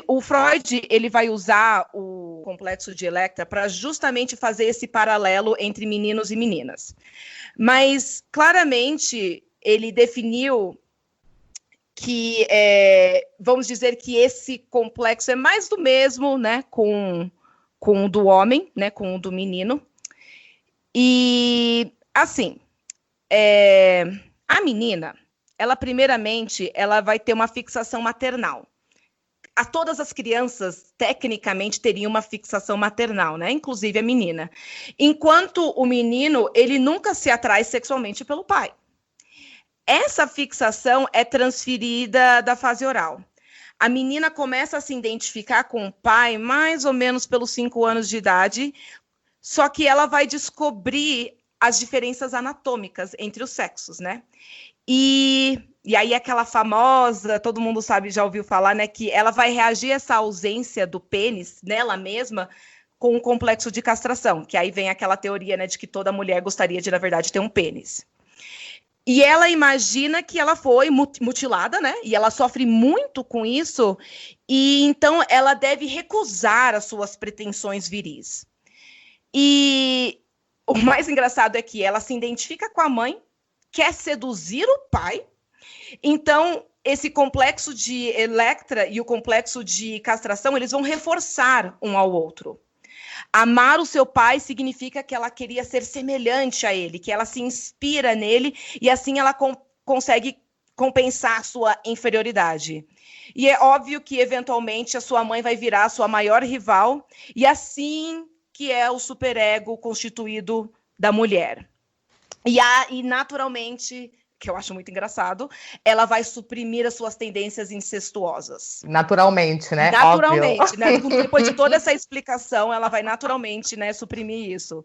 o Freud, ele vai usar o complexo de Electra para justamente fazer esse paralelo entre meninos e meninas. Mas, claramente, ele definiu que, vamos dizer que esse complexo é mais do mesmo, né, com o do homem, né, com o do menino. E, assim, a menina, ela primeiramente, ela vai ter uma fixação maternal. Todas as crianças, tecnicamente, teriam uma fixação maternal, né, inclusive a menina. Enquanto o menino, ele nunca se atrai sexualmente pelo pai. Essa fixação é transferida da fase oral. A menina começa a se identificar com o pai mais ou menos pelos 5 anos de idade, só que ela vai descobrir as diferenças anatômicas entre os sexos, né? E aí aquela famosa, todo mundo sabe, já ouviu falar, né, que ela vai reagir a essa ausência do pênis nela mesma com um complexo de castração, que aí vem aquela teoria, né, de que toda mulher gostaria de, na verdade, ter um pênis. E ela imagina que ela foi mutilada, né? E ela sofre muito com isso. E então ela deve recusar as suas pretensões viris. E o mais engraçado é que ela se identifica com a mãe, quer seduzir o pai. Então, esse complexo de Electra e o complexo de castração, eles vão reforçar um ao outro. Amar o seu pai significa que ela queria ser semelhante a ele, que ela se inspira nele e assim ela consegue compensar a sua inferioridade. E é óbvio que, eventualmente, a sua mãe vai virar a sua maior rival e assim que é o superego constituído da mulher. E naturalmente, que eu acho muito engraçado, ela vai suprimir as suas tendências incestuosas. Naturalmente, né? Naturalmente, Óbvio. né? Depois de toda essa explicação, ela vai naturalmente, né, suprimir isso.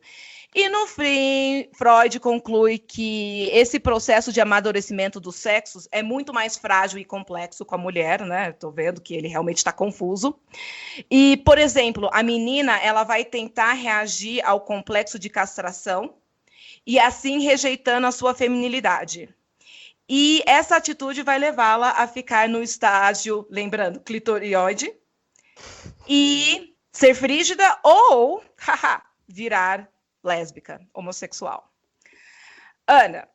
E no fim, Freud conclui que esse processo de amadurecimento dos sexos é muito mais frágil e complexo com a mulher, né? Estou vendo que ele realmente está confuso. E, por exemplo, a menina, ela vai tentar reagir ao complexo de castração e assim rejeitando a sua feminilidade. E essa atitude vai levá-la a ficar no estágio, lembrando, clitorioide, e ser frígida ou virar lésbica, homossexual. Ana,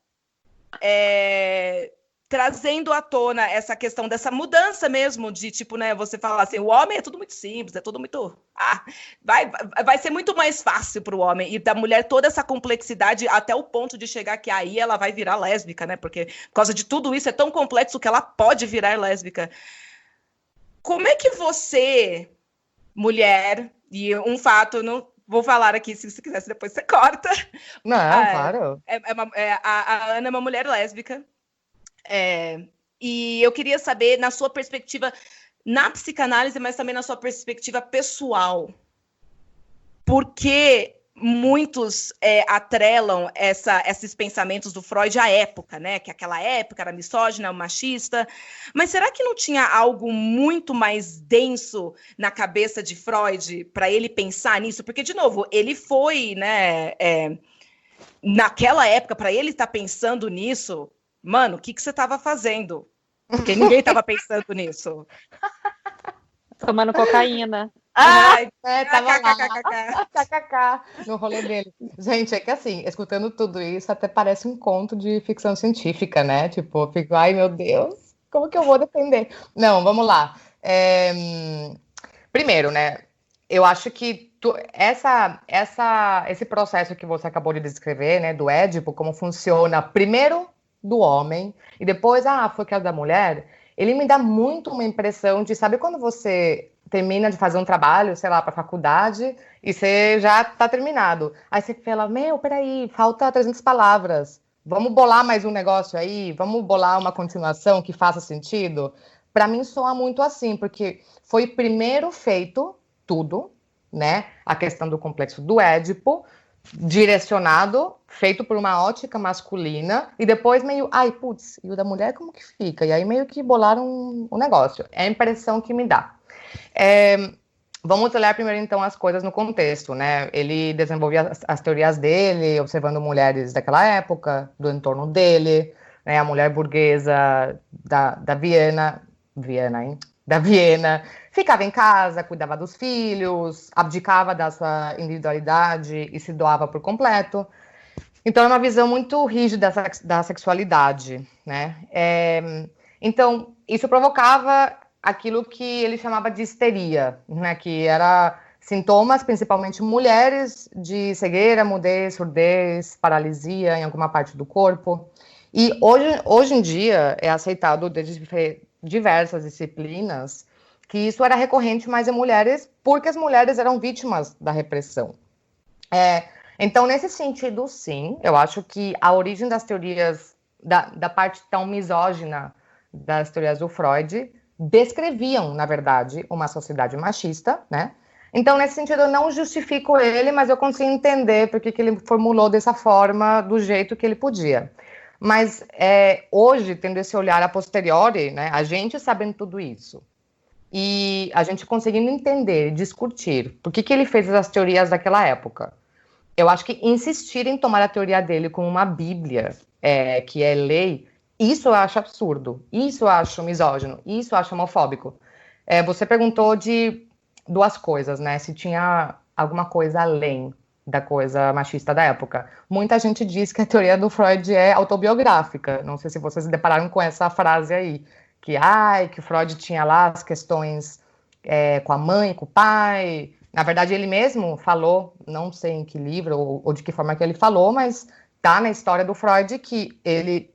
trazendo à tona essa questão dessa mudança mesmo de, tipo, né, você falar assim, o homem é tudo muito simples, é tudo muito... vai ser muito mais fácil para o homem, e da mulher toda essa complexidade até o ponto de chegar que aí ela vai virar lésbica, né, porque por causa de tudo isso é tão complexo que ela pode virar lésbica. Como é que você, mulher, e um fato... não vou falar aqui, se você quiser, depois você corta. Não, claro. A Ana é uma mulher lésbica. E eu queria saber, na sua perspectiva, na psicanálise, mas também na sua perspectiva pessoal, por que muitos atrelam esses pensamentos do Freud à época, né? Que aquela época era misógina, machista. Mas será que não tinha algo muito mais denso na cabeça de Freud para ele pensar nisso? Porque, de novo, ele foi, né? Naquela época, para ele estar pensando nisso, mano, o que você estava fazendo? Porque ninguém estava pensando nisso. Tomando cocaína. Tava lá, no rolê dele. Gente, é que assim, escutando tudo isso, até parece um conto de ficção científica, né? Tipo, eu fico, ai meu Deus, como que eu vou defender? Não, vamos lá. Primeiro, né, eu acho que esse processo que você acabou de descrever, né, do Édipo, como funciona primeiro do homem, e depois, foi que é da mulher, ele me dá muito uma impressão de, sabe quando você termina de fazer um trabalho, sei lá, para faculdade, e você já tá terminado. Aí você fala, peraí, falta 300 palavras. Vamos bolar mais um negócio aí? Vamos bolar uma continuação que faça sentido? Para mim soa muito assim, porque foi primeiro feito tudo, né? A questão do complexo do Édipo, direcionado, feito por uma ótica masculina, e depois meio, e o da mulher como que fica? E aí meio que bolaram um negócio. É a impressão que me dá. Vamos olhar primeiro, então, as coisas no contexto, né? Ele desenvolvia as teorias dele, observando mulheres daquela época, do entorno dele, né? A mulher burguesa da Viena, ficava em casa, cuidava dos filhos, abdicava da sua individualidade e se doava por completo. Então, é uma visão muito rígida da sexualidade, né? Então, isso provocava aquilo que ele chamava de histeria, né, que era sintomas, principalmente mulheres, de cegueira, mudez, surdez, paralisia em alguma parte do corpo. E hoje em dia é aceitado desde diversas disciplinas que isso era recorrente mais em mulheres, porque as mulheres eram vítimas da repressão. Então, nesse sentido, sim, eu acho que a origem das teorias, da parte tão misógina das teorias do Freud, descreviam, na verdade, uma sociedade machista, né? Então, nesse sentido, eu não justifico ele, mas eu consigo entender porque que ele formulou dessa forma, do jeito que ele podia. Mas hoje, tendo esse olhar a posteriori, né, a gente sabendo tudo isso, e a gente conseguindo entender, discutir, por que ele fez as teorias daquela época, eu acho que insistir em tomar a teoria dele como uma bíblia, que é lei, isso eu acho absurdo, isso eu acho misógino, isso eu acho homofóbico. Você perguntou de duas coisas, né? Se tinha alguma coisa além da coisa machista da época. Muita gente diz que a teoria do Freud é autobiográfica. Não sei se vocês se depararam com essa frase aí. Que o Freud tinha lá as questões com a mãe, com o pai. Na verdade, ele mesmo falou, não sei em que livro ou de que forma que ele falou, mas tá na história do Freud que ele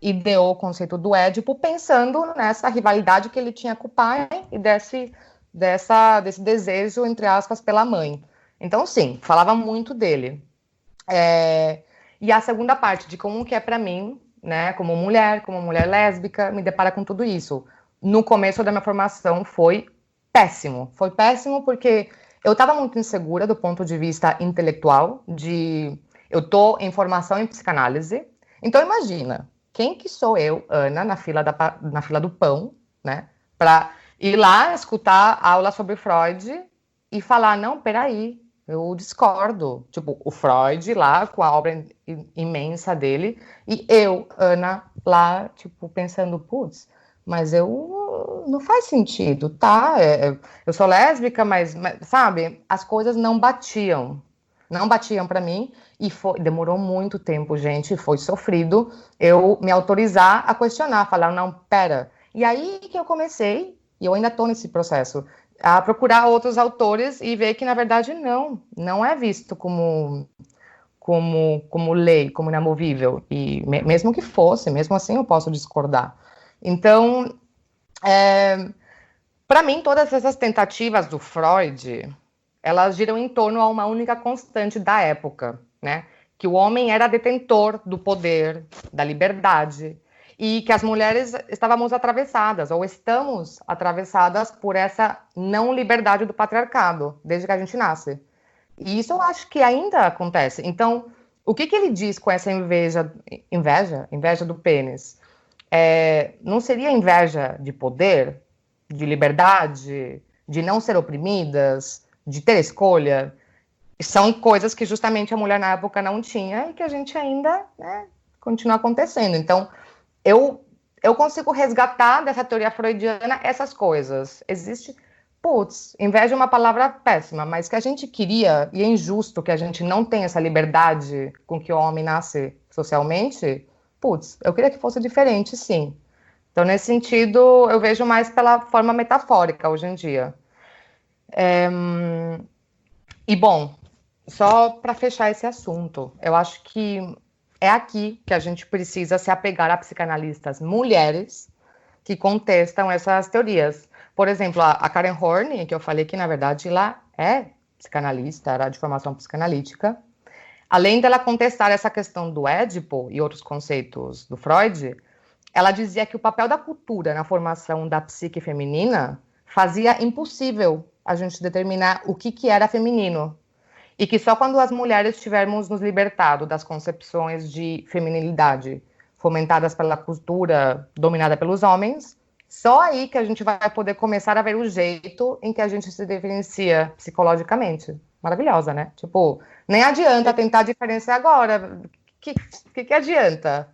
ideou o conceito do Édipo pensando nessa rivalidade que ele tinha com o pai e desse desejo, entre aspas, pela mãe. Então, sim, falava muito dele. E a segunda parte de como que é para mim, né, como mulher lésbica, me depara com tudo isso. No começo da minha formação foi péssimo. Foi péssimo porque eu estava muito insegura do ponto de vista intelectual, eu tô em formação em psicanálise. Então imagina, quem que sou eu, Ana, na fila do pão, né, para ir lá escutar aula sobre Freud e falar, não, peraí, eu discordo. Tipo, o Freud lá com a obra imensa dele e eu, Ana, lá, tipo, pensando, putz, mas não faz sentido, tá? Eu sou lésbica, mas, sabe, as coisas não batiam para mim e demorou muito tempo, gente, foi sofrido eu me autorizar a questionar, falar, não, pera. E aí que eu comecei, e eu ainda estou nesse processo, a procurar outros autores e ver que, na verdade, não é visto como lei, como inamovível. E mesmo que fosse, mesmo assim eu posso discordar. Então, para mim, todas essas tentativas do Freud, elas giram em torno a uma única constante da época, né? Que o homem era detentor do poder, da liberdade, e que as mulheres estávamos atravessadas, ou estamos atravessadas por essa não liberdade do patriarcado, desde que a gente nasce. E isso eu acho que ainda acontece. Então, o que ele diz com essa inveja do pênis? Não seria inveja de poder, de liberdade, de não ser oprimidas, de ter escolha? São coisas que justamente a mulher na época não tinha e que a gente ainda, né, continua acontecendo. Então, eu consigo resgatar dessa teoria freudiana essas coisas. Existe, inveja é uma palavra péssima, mas que a gente queria, e é injusto que a gente não tenha essa liberdade com que o homem nasce socialmente, eu queria que fosse diferente, sim. Então, nesse sentido, eu vejo mais pela forma metafórica hoje em dia. E, bom, só para fechar esse assunto, eu acho que é aqui que a gente precisa se apegar a psicanalistas mulheres que contestam essas teorias. Por exemplo, a Karen Horney, que eu falei que, na verdade, ela é psicanalista, era de formação psicanalítica. Além dela contestar essa questão do Édipo e outros conceitos do Freud, ela dizia que o papel da cultura na formação da psique feminina fazia impossível a gente determinar o que era feminino. E que só quando as mulheres tivermos nos libertado das concepções de feminilidade fomentadas pela cultura dominada pelos homens, só aí que a gente vai poder começar a ver o jeito em que a gente se diferencia psicologicamente. Maravilhosa, né? Tipo, nem adianta tentar diferenciar agora. Que adianta?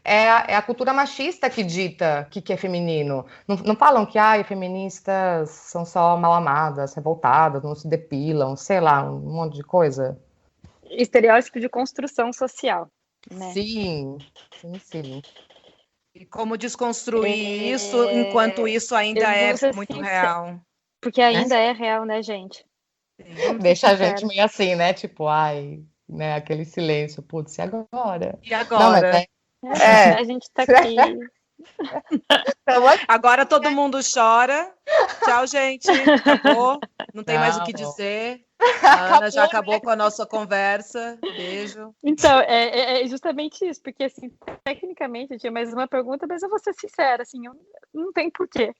É a cultura machista que dita o que é feminino. Não falam que feministas são só mal amadas, revoltadas, não se depilam, sei lá, um monte de coisa. Estereótipo de construção social, né? Sim. E como desconstruir isso enquanto isso ainda é muito real? Porque ainda é real, né, gente? Deixa a gente meio assim, né? Tipo, né? Aquele silêncio, e agora? E agora? A gente tá aqui. Agora todo mundo chora. Tchau, gente. Acabou. Não tem mais o que dizer. A Ana já acabou com a nossa conversa. Beijo. Então, é justamente isso, porque assim, tecnicamente eu tinha mais uma pergunta, mas eu vou ser sincera, assim, não tem porquê.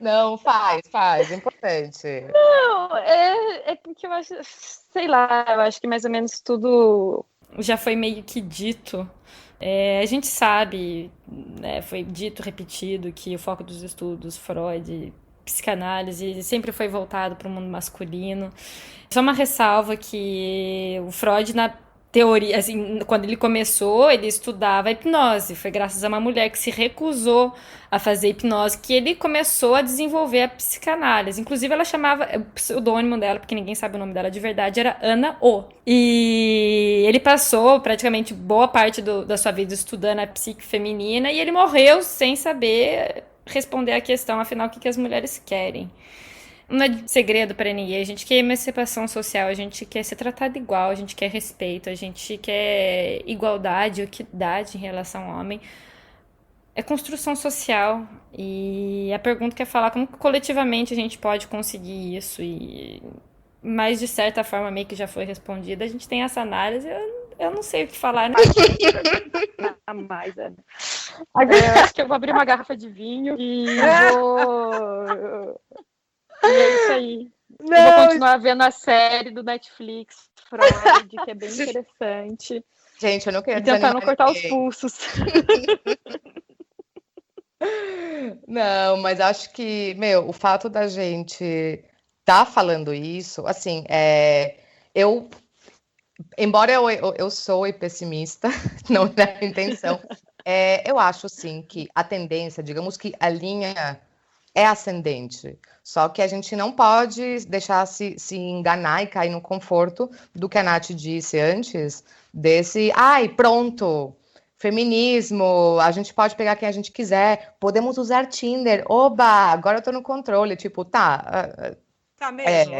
Não, faz, é importante. Não, é porque eu acho, sei lá, eu acho que mais ou menos tudo já foi meio que dito. A gente sabe, né, foi dito, repetido, que o foco dos estudos Freud, psicanálise, sempre foi voltado para o mundo masculino. Só uma ressalva que o Freud, na teoria, assim, quando ele começou, ele estudava a hipnose. Foi graças a uma mulher que se recusou a fazer hipnose que ele começou a desenvolver a psicanálise. Inclusive, ela chamava, o pseudônimo dela, porque ninguém sabe o nome dela de verdade, era Ana O. E ele passou praticamente boa parte da sua vida estudando a psique feminina e ele morreu sem saber responder a questão, afinal, o que as mulheres querem. Não é segredo para ninguém, a gente quer emancipação social, a gente quer ser tratado igual, a gente quer respeito, a gente quer igualdade, equidade em relação ao homem. É construção social e a pergunta que é falar como coletivamente a gente pode conseguir isso mas de certa forma meio que já foi respondida. A gente tem essa análise, eu eu não sei o que falar, né? A mais, Ana. Eu acho que eu vou abrir uma garrafa de vinho e vou... E é isso aí. Eu vou continuar vendo a série do Netflix, Freud, que é bem interessante. Gente, eu não quero E tentar não cortar os ninguém. pulsos. Não, mas acho que, o fato da gente tá falando isso, assim, embora eu sou pessimista, não é a intenção, eu acho, sim, que a tendência, digamos que a linha é ascendente, só que a gente não pode deixar se enganar e cair no conforto do que a Nath disse antes, desse, pronto, feminismo, a gente pode pegar quem a gente quiser, podemos usar Tinder, oba, agora eu tô no controle, tipo, tá mesmo.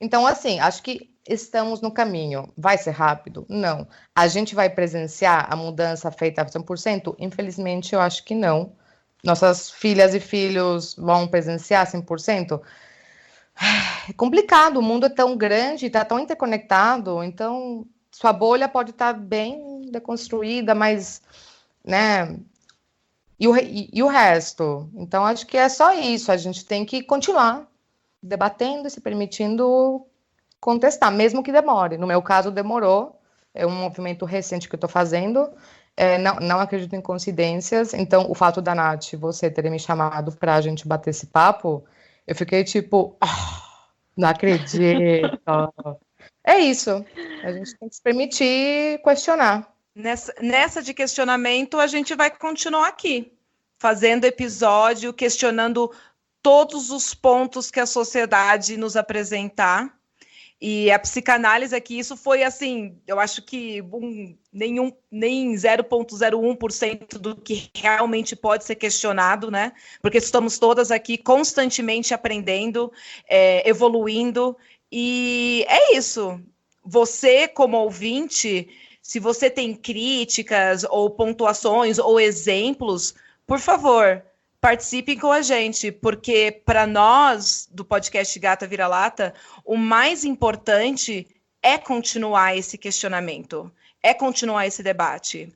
Então, assim, acho que estamos no caminho. Vai ser rápido? Não. A gente vai presenciar a mudança feita a 100%? Infelizmente, eu acho que não. Nossas filhas e filhos vão presenciar 100%? É complicado, o mundo é tão grande, está tão interconectado, então sua bolha pode estar bem deconstruída, mas, né? E o resto? Então, acho que é só isso. A gente tem que continuar debatendo e se permitindo contestar, mesmo que demore. No meu caso, demorou. É um movimento recente que eu estou fazendo. Não acredito em coincidências. Então, o fato da Nath, você ter me chamado para a gente bater esse papo, eu fiquei tipo, não acredito. É isso. A gente tem que se permitir questionar. Nessa de questionamento, a gente vai continuar aqui, fazendo episódio, questionando todos os pontos que a sociedade nos apresentar. E a psicanálise aqui, isso foi assim, eu acho que nem 0,01% do que realmente pode ser questionado, né? Porque estamos todas aqui constantemente aprendendo, evoluindo, e é isso. Você, como ouvinte, se você tem críticas ou pontuações ou exemplos, por favor, participem com a gente, porque para nós, do podcast Gata Vira-Lata, o mais importante é continuar esse questionamento, é continuar esse debate.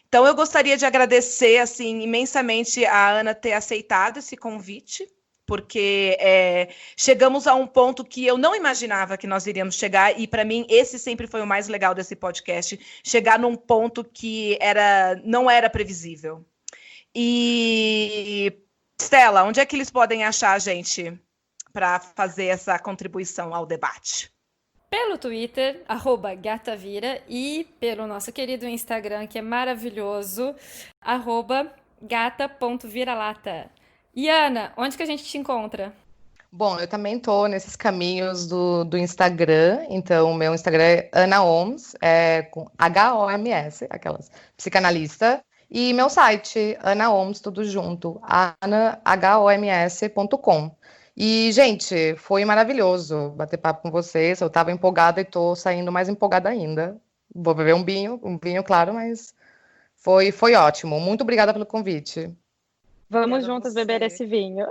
Então, eu gostaria de agradecer assim, imensamente a Ana ter aceitado esse convite, porque chegamos a um ponto que eu não imaginava que nós iríamos chegar, e para mim esse sempre foi o mais legal desse podcast, chegar num ponto que não era previsível. E, Stella, onde é que eles podem achar a gente para fazer essa contribuição ao debate? Pelo Twitter, @gatavira, e pelo nosso querido Instagram, que é maravilhoso, @gata.viralata. E Ana, onde que a gente te encontra? Bom, eu também tô nesses caminhos do Instagram, então o meu Instagram é Ana Homs, com HOMS, aquelas, psicanalista, e meu site, Ana Homs, tudo junto, anahoms.com. E, gente, foi maravilhoso bater papo com vocês, eu tava empolgada e tô saindo mais empolgada ainda. Vou beber um vinho, claro, mas foi ótimo. Muito obrigada pelo convite. Vamos juntas beber esse vinho.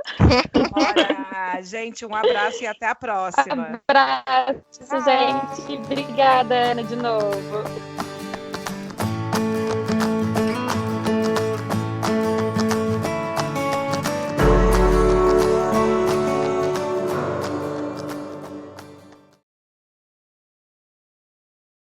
Olha, gente, um abraço e até a próxima. Abraço, gente. Obrigada, Ana, de novo.